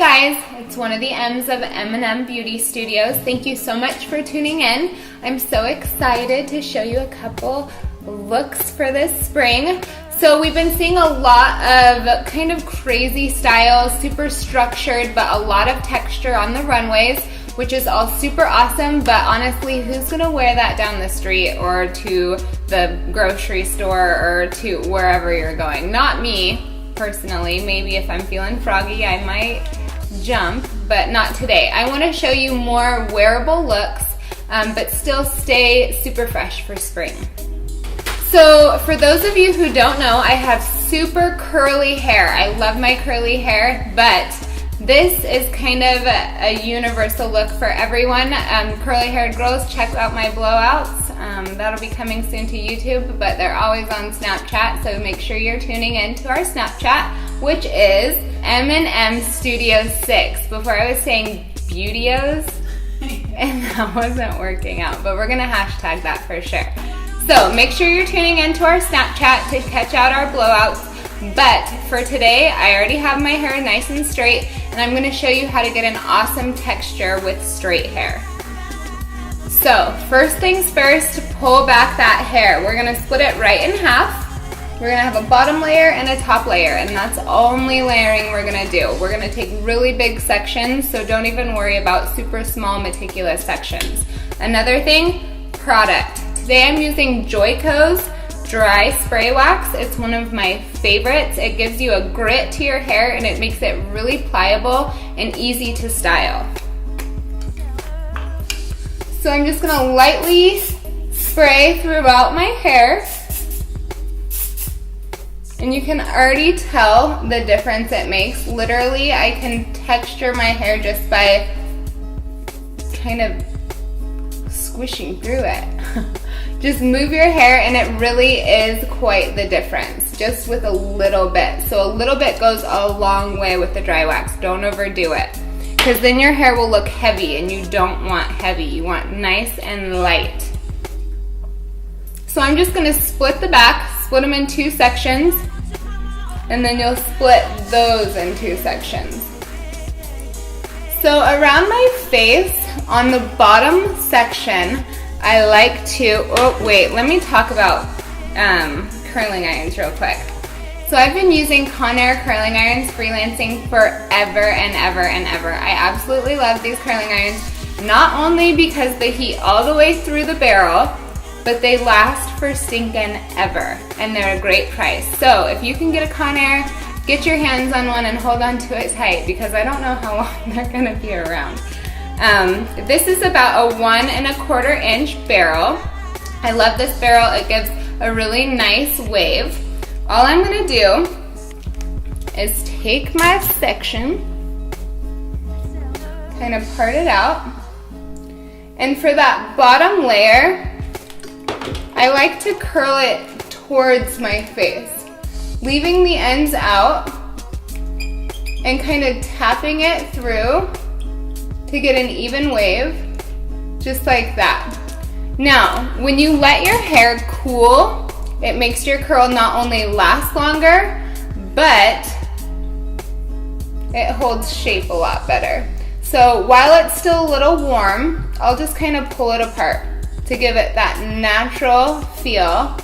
guys, it's one of the M's of M&M Beauty Studios. Thank you so much for tuning in. I'm so excited to show you a couple looks for this spring. So we've been seeing a lot of kind of crazy styles, super structured, but a lot of texture on the runways, which is all super awesome, but honestly, who's gonna wear that down the street or to the grocery store or to wherever you're going? Not me. Personally, maybe if I'm feeling froggy, I might jump, but not today. I want to show you more wearable looks, but still stay super fresh for spring. So for those of you who don't know, I have super curly hair. I love my curly hair, but this is kind of a universal look for everyone. Curly haired girls, check out my blowouts. That'll be coming soon to YouTube, but they're always on Snapchat, so make sure you're tuning in to our Snapchat, which is M&M Studio 6. Before I was saying Beautios, and that wasn't working out, but we're gonna hashtag that for sure. So make sure you're tuning into our Snapchat to catch out our blowouts. But for today, I already have my hair nice and straight, and I'm gonna show you how to get an awesome texture with straight hair. So first things first, pull back that hair. We're gonna split it right in half. We're gonna have a bottom layer and a top layer, and that's only layering we're gonna do. We're gonna take really big sections, so don't even worry about super small, meticulous sections. Another thing, product. Today I'm using Joico's Dry Spray Wax. It's one of my favorites. It gives you a grit to your hair and it makes it really pliable and easy to style. So I'm just gonna lightly spray throughout my hair. And you can already tell the difference it makes. Literally, I can texture my hair just by kind of squishing through it. Just move your hair and it really is quite the difference, just with a little bit. So a little bit goes a long way with the dry wax. Don't overdo it, because then your hair will look heavy, and you don't want heavy. You want nice and light. So I'm just gonna split the back, split them in 2 sections, and then you'll split those in 2 sections. So around my face, on the bottom section, I like to, oh wait, let me talk about curling irons real quick. So I've been using Conair curling irons freelancing forever and ever and ever. I absolutely love these curling irons, not only because they heat all the way through the barrel, but they last for stinkin' ever, and they're a great price. So if you can get a Conair, get your hands on one and hold on to it tight, because I don't know how long they're gonna be around. This is about a 1 1/4 inch barrel. I love this barrel. It gives a really nice wave. All I'm gonna do is take my section, kind of part it out, and for that bottom layer, I like to curl it towards my face, leaving the ends out and kind of tapping it through to get an even wave, just like that. Now, when you let your hair cool, it makes your curl not only last longer, but it holds shape a lot better. So while it's still a little warm, I'll just kind of pull it apart to give it that natural feel,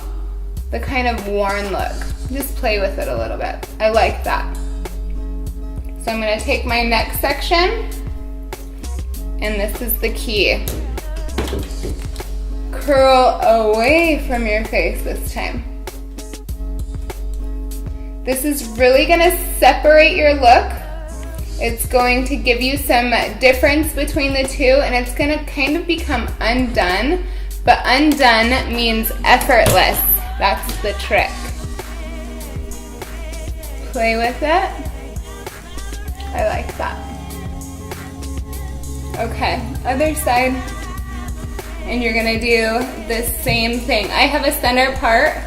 the kind of worn look. Just play with it a little bit. I like that. So I'm gonna take my next section, and this is the key. Curl away from your face this time. This is really gonna separate your look. It's going to give you some difference between the two, and it's gonna kind of become undone, but undone means effortless. That's the trick. Play with it. I like that. Okay, other side, and you're gonna do the same thing. I have a center part,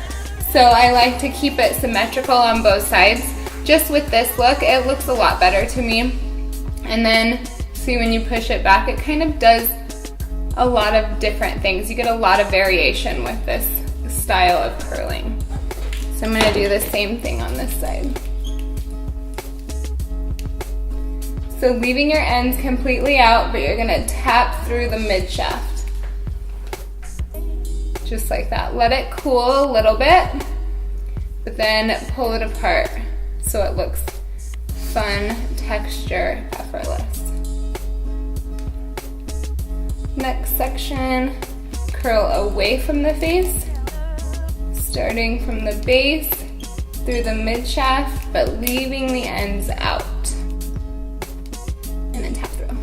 so I like to keep it symmetrical on both sides. Just with this look, it looks a lot better to me. And then, see, when you push it back, it kind of does a lot of different things. You get a lot of variation with this style of curling. So I'm gonna do the same thing on this side. So leaving your ends completely out, but you're gonna tap through the mid shaft. Just like that. Let it cool a little bit, but then pull it apart so it looks fun, texture, effortless. Next section, curl away from the face, starting from the base through the mid shaft, but leaving the ends out. And then tap through.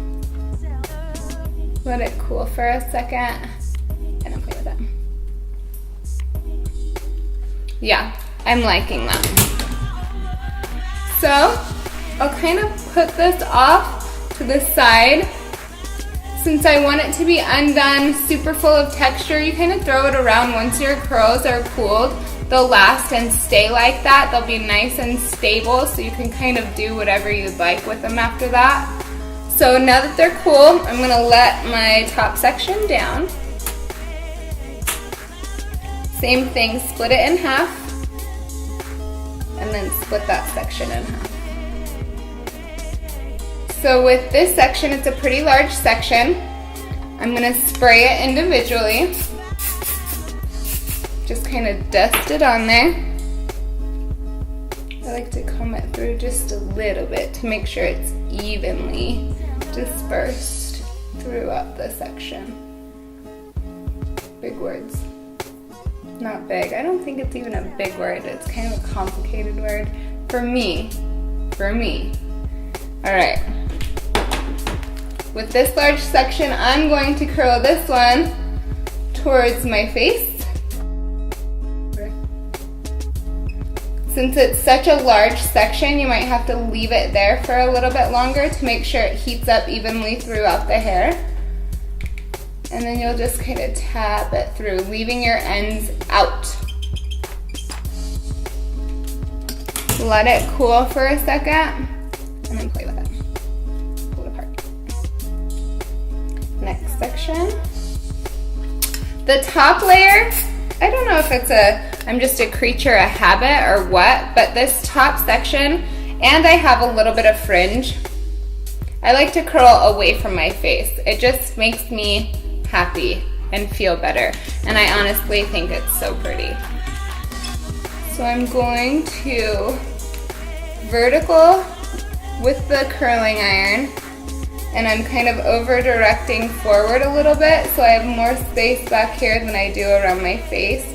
Let it cool for a second, and then play with it. Yeah, I'm liking that. So, I'll kind of put this off to the side. Since I want it to be undone, super full of texture, you kind of throw it around once your curls are cooled. They'll last and stay like that. They'll be nice and stable, so you can kind of do whatever you'd like with them after that. So now that they're cool, I'm gonna let my top section down. Same thing, split it in half, and then split that section in half. So with this section, it's a pretty large section. I'm gonna spray it individually. Just kind of dust it on there. I like to comb it through just a little bit to make sure it's evenly dispersed throughout the section. Big words. Not big. I don't think it's even a big word. It's kind of a complicated word for me. All right. With this large section, I'm going to curl this one towards my face. Since it's such a large section, you might have to leave it there for a little bit longer to make sure it heats up evenly throughout the hair. And then you'll just kind of tap it through, leaving your ends out. Let it cool for a second, and then play with it. Pull it apart. Next section. The top layer, I don't know if it's I'm just a creature, a habit, or what, but this top section, and I have a little bit of fringe, I like to curl away from my face. It just makes me happy and feel better, and I honestly think it's so pretty. So I'm going to vertical with the curling iron, and I'm kind of over directing forward a little bit so I have more space back here than I do around my face.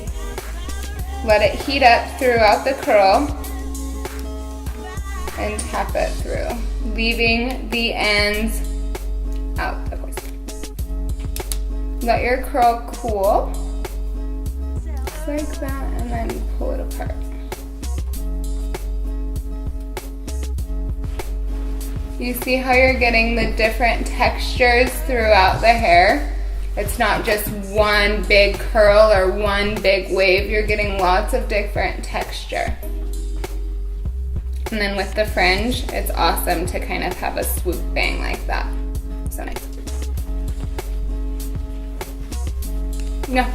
Let it heat up throughout the curl and tap it through, leaving the ends out, of course. Let your curl cool, just like that, and then pull it apart. You see how you're getting the different textures throughout the hair? It's not just one big curl or one big wave. You're getting lots of different texture. And then with the fringe, it's awesome to kind of have a swoop bang like that. So nice. Yeah.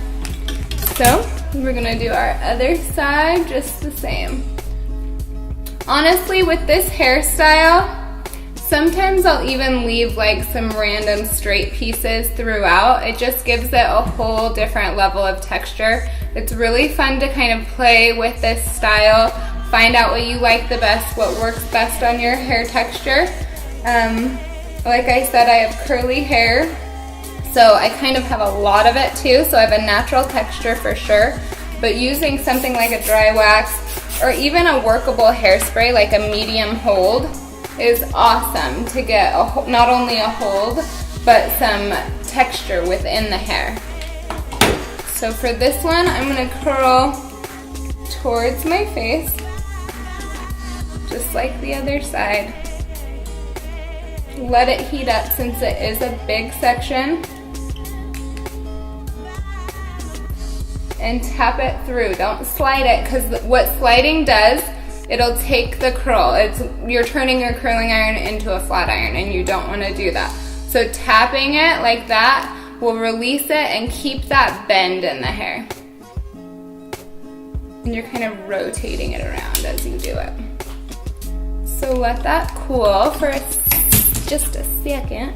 So we're gonna do our other side just the same. Honestly, with this hairstyle, sometimes I'll even leave like some random straight pieces throughout. It just gives it a whole different level of texture. It's really fun to kind of play with this style, find out what you like the best, what works best on your hair texture. Like I said, I have curly hair, so I kind of have a lot of it too, so I have a natural texture for sure. But using something like a dry wax or even a workable hairspray like a medium hold is awesome to get not only a hold, but some texture within the hair. So for this one, I'm gonna curl towards my face, just like the other side. Let it heat up since it is a big section. And tap it through, don't slide it, because what sliding does, it'll take the curl. You're turning your curling iron into a flat iron, and you don't want to do that. So tapping it like that will release it and keep that bend in the hair. And you're kind of rotating it around as you do it. So let that cool for a just a second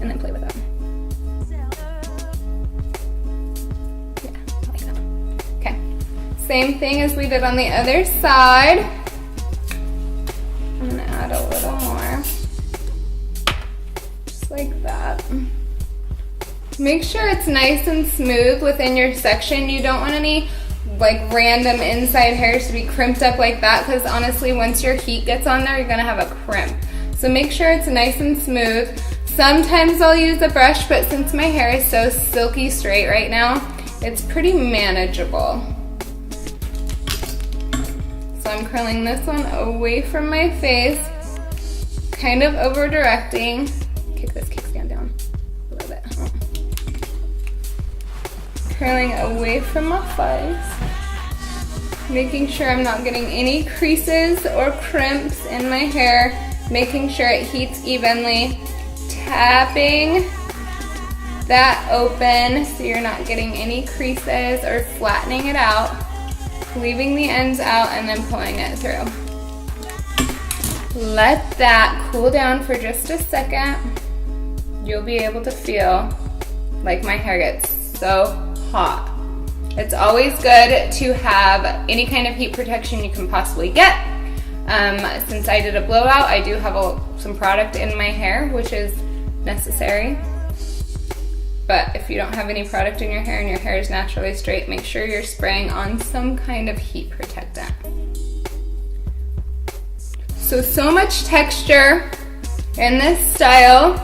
and then play with them. Yeah, like that. Okay, same thing as we did on the other side. I'm gonna add a little more, just like that. Make sure it's nice and smooth within your section. You don't want any like random inside hairs to be crimped up like that, because honestly, once your heat gets on there, you're gonna have a crimp. So make sure it's nice and smooth. Sometimes I'll use a brush, but since my hair is so silky straight right now, it's pretty manageable. So I'm curling this one away from my face, kind of over directing. Kick this kickstand down a little bit. Curling away from my face, making sure I'm not getting any creases or crimps in my hair, making sure it heats evenly, tapping that open so you're not getting any creases or flattening it out, leaving the ends out and then pulling it through. Let that cool down for just a second. You'll be able to feel like my hair gets so hot. It's always good to have any kind of heat protection you can possibly get. Since I did a blowout, I do have some product in my hair, which is necessary. But if you don't have any product in your hair and your hair is naturally straight, make sure you're spraying on some kind of heat protectant. So much texture in this style.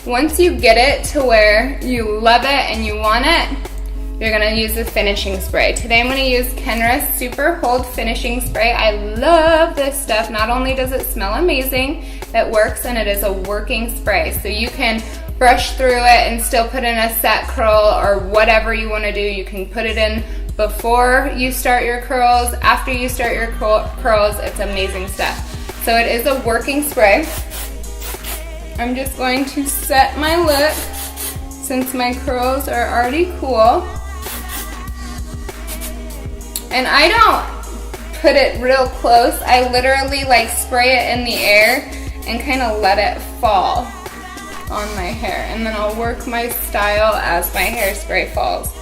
Once you get it to where you love it and you want it, you're gonna use the finishing spray. Today I'm gonna use Kenra Super Hold Finishing Spray. I love this stuff. Not only does it smell amazing, it works and it is a working spray. So you can brush through it and still put in a set curl or whatever you wanna do. You can put it in before you start your curls, after you start your curls. It's amazing stuff. So it is a working spray. I'm just going to set my look since my curls are already cool. And I don't put it real close. I literally like spray it in the air and kind of let it fall on my hair. And then I'll work my style as my hairspray falls.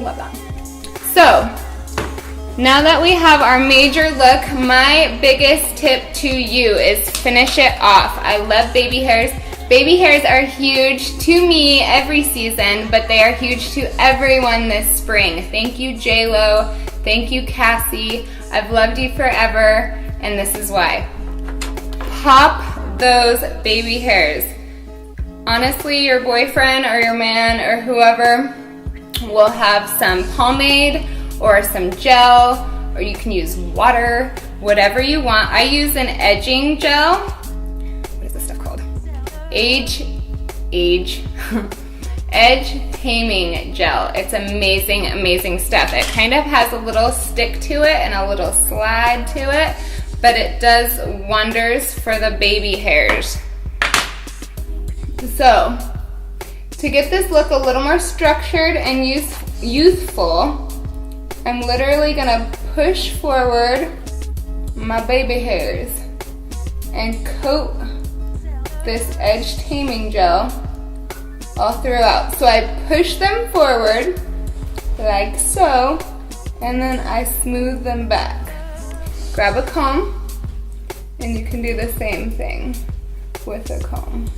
Love that. So, now that we have our major look, my biggest tip to you is finish it off. I love baby hairs. Baby hairs are huge to me every season, but they are huge to everyone this spring. Thank you, J-Lo. Thank you, Cassie. I've loved you forever, and this is why. Pop those baby hairs. Honestly, your boyfriend or your man or whoever will have some pomade or some gel, or you can use water, whatever you want. I use an edging gel. What is this stuff called? Edge taming gel. It's amazing, amazing stuff. It kind of has a little stick to it and a little slide to it, but it does wonders for the baby hairs. So, to get this look a little more structured and youthful, I'm literally gonna push forward my baby hairs and coat this edge taming gel all throughout. So I push them forward like so, and then I smooth them back. Grab a comb, and you can do the same thing with a comb.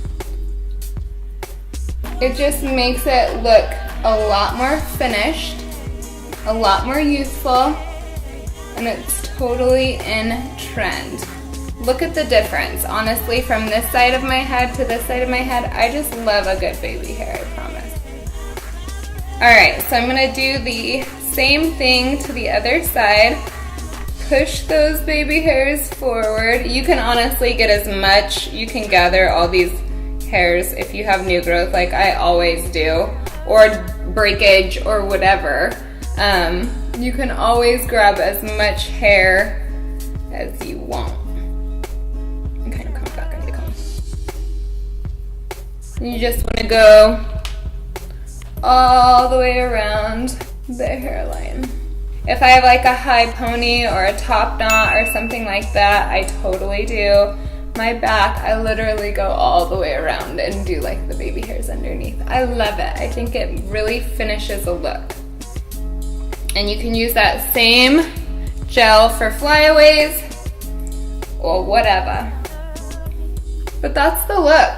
It just makes it look a lot more finished, a lot more youthful, and it's totally in trend. Look at the difference. Honestly, from this side of my head to this side of my head, I just love a good baby hair, I promise. Alright, so I'm gonna do the same thing to the other side. Push those baby hairs forward. You can honestly get as much, you can gather all these hairs if you have new growth like I always do, or breakage or whatever. You can always grab as much hair as you want. And kind of come back, I need to come. You just want to go all the way around the hairline. If I have like a high pony or a top knot or something like that, I totally do my back, I literally go all the way around and do like the baby hairs underneath. I love it. I think it really finishes a look. And you can use that same gel for flyaways or whatever. But that's the look.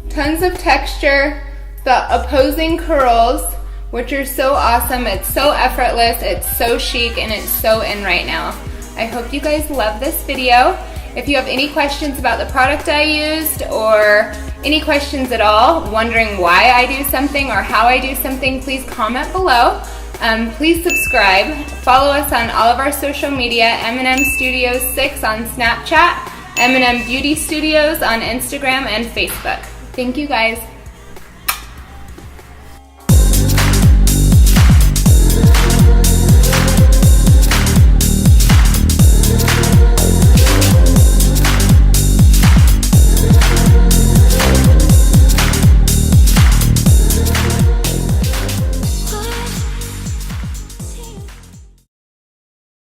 Tons of texture, the opposing curls, which are so awesome. It's so effortless, it's so chic, and it's so in right now. I hope you guys love this video. If you have any questions about the product I used or any questions at all, wondering why I do something or how I do something, please comment below. Please subscribe. Follow us on all of our social media, M&M Studios 6 on Snapchat, M&M Beauty Studios on Instagram and Facebook. Thank you guys.